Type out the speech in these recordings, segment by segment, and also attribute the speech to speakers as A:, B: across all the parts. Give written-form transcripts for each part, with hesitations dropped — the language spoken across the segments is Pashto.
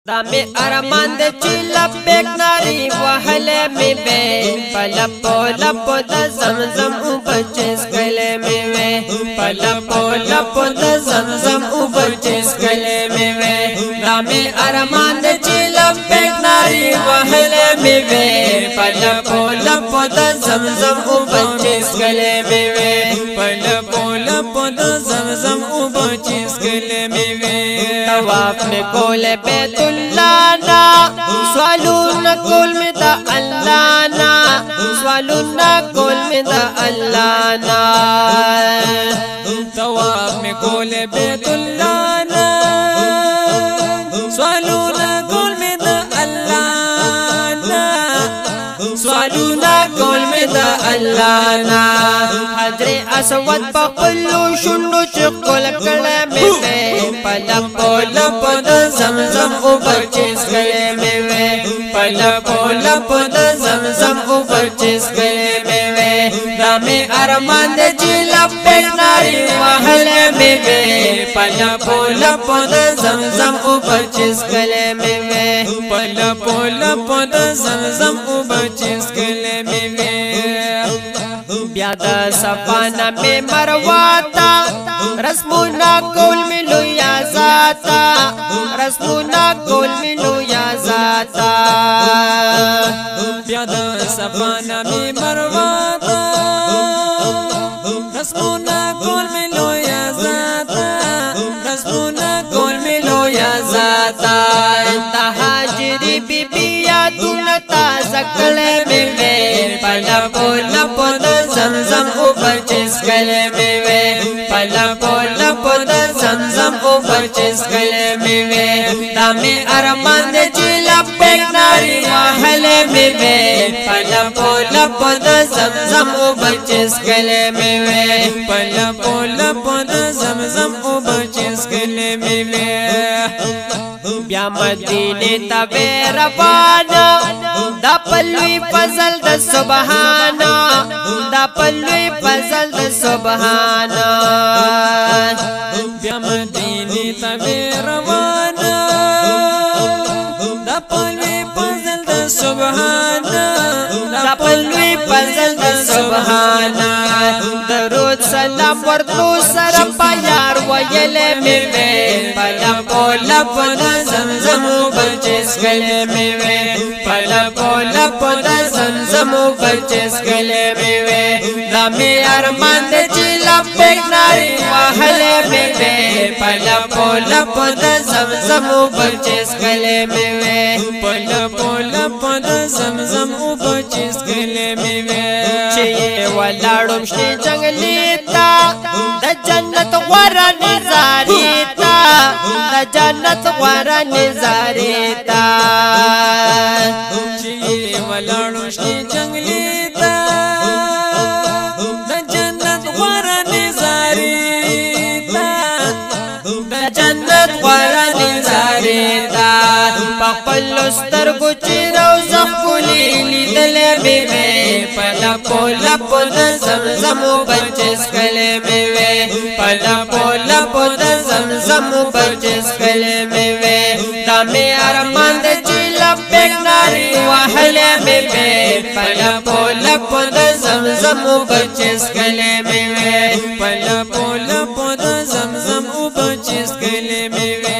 A: دا می ارمان د لبیک ناری وهله می به پلپو لپو د زمزم او بچس کله می وې پلپو لپو د زمزم او بچس کله می وې دا می ارمان د لبیک ناری وهله می وې پلپو لپو د زمزم او بچس کله می وې پلپو لپو د زمزم او بچس کله می وې طواف میں کول بیت اللہ نا سوالون کول میں دا اللہ نا سوالون کول میں دا اللہ نا طواف میں کول بیت اللہ نا سوالون کول میں دا اللہ نا سوالون کول میں دا اللہ نا حضر اسود پخلو شنڈو چکل کڑے میں بے پلپو لپو دا زمزم او بچس کڑے میں بے پلپو لپو دا زمزم او بچس کڑے میں بے دامی ارمان دے لبیک ناری وحلے میں بے پلپو لپو دا زمزم او بچس کڑے میں بے پلپو لپو دا زمزم او بچس کڑے میں بے بیا دا سفانا میں مرواتا رسمونا کول ملو یا ذاتا رسمونا کول ملو یا ذاتا بیا دا سفانا میں مرواتا رسمونا کول ملو یا ذاتا رسمونا کول ملو یا ذاتا تحاجری بی بی یادونتا زکڑے میں وے پلپو لپو دا زمزم او بچس کلے میں وے پلپو لپو دا زمزم او بچس کلے میں وے دامی ارمان دے لبیک ناری وحلے میں وے پلپو لپو دا زمزم او بچس کلے میں وے پلپو لپو دا زمزم او بچس کلے میں وے بیا مدینے تا بے روانا دا پلوی فضل دا سبحانا دا پلوی فضل دا سبحانا بیا مدینے تا بے روانا دا پلوی فضل دا سبحانا دا پلوی فضل دا سبحانا درود سلام ورطو سر پیار ویلے میں وے پلپو لپو دا زمزم بچس کلے میں وے پلپو لپو دا زمزم بچس کلے میں وے دامی ارمان دے لبیک ناری وحلے میں وے پلپو لپو دا زمزم بچس کلے میں وے پلپو لپو دا زمزم بچس کلے میں وے چیئے ولاڑم شنی جنگلی تا دا جنت غورا نظاری تا دا جنت غورا نظاری تا چیئے ولاڑم شنی جنگلی تا دا جنت غورا نظاری تا دا جنت غورا نظاری تا پخپلو سترگو چی روزخ کلی لیدلے میں وے پلپو لپو دا زمزم بچس کلے میں وے پلپو لپو دا زمزم بچس کلے میں وے دامی ارمان دا لبیک ناری وحلے میں وے پلپو لپو دا زمزم بچس کلے میں وے پلپو لپو دا زمزم بچس کلے میں وے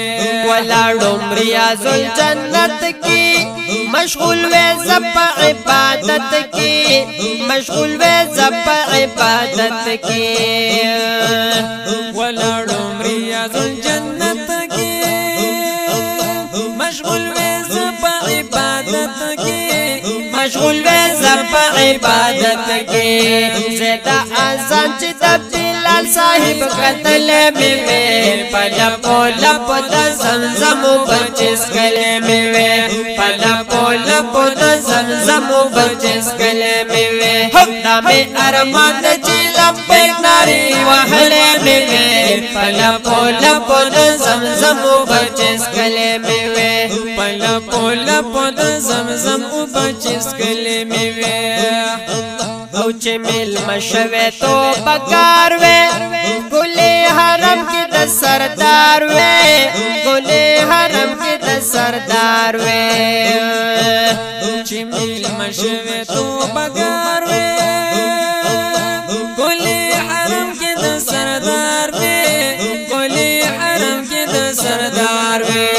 A: ولاڑم ریاض الجنت کی مشغول وے زب عبادت کی مشغول وے زب عبادت کی ولاڑم ریاض الجنت کی مشغول وے زب عبادت کی مشغول وے زب عبادت کی زیدہ آزان چی بلال صاحب قتل میں وے پلپو لپو دا زمزم بچس کلے میں وے پلپو لپو دا زمزم بچس کلے میں وے دامی ارمان دا لبیک ناری وحلے میں وے پلپو لپو دا زمزم بچس کلے میں وے پلپو لپو دا زمزم بچس کلے میں وے او چه مل مشوه تو بکار وے گلی هر
B: حرم کې د سردار وې ګلې حرم کې د سردار وې
A: چې میل مشوي تو بګار وې ګلې حرم کې د سردار وې ګلې حرم کې د سردار وې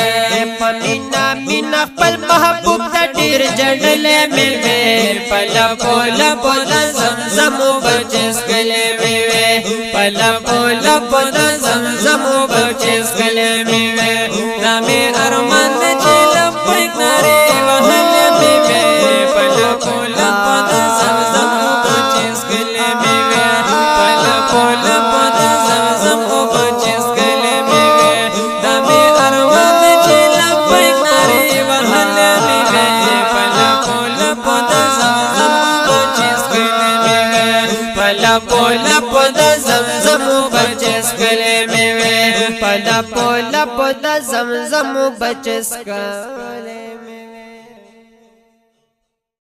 B: پمینا مینا خپل محبوب د ډیر جړلې مې وې پلا پولا پودا زمزم بچس کلې مې وې پلا پولا پودا زمزم بچس کلې مې وې
A: نامې ارمان دې چې لبیک ناري وهلې مې وې پلا پولا پودا زمزم بچس کلې مې وې پلا پولا پودا زمزم بچس کلې مې وې نامې ارمان دې چې لبیک ناري وهلې مې وې پلا پولا پودا زمزم بچس کلې مې وې
B: پلا پولا پودا زمزم بچس کلې مې وې پلا پولا پودا زمزم بچس کلې مې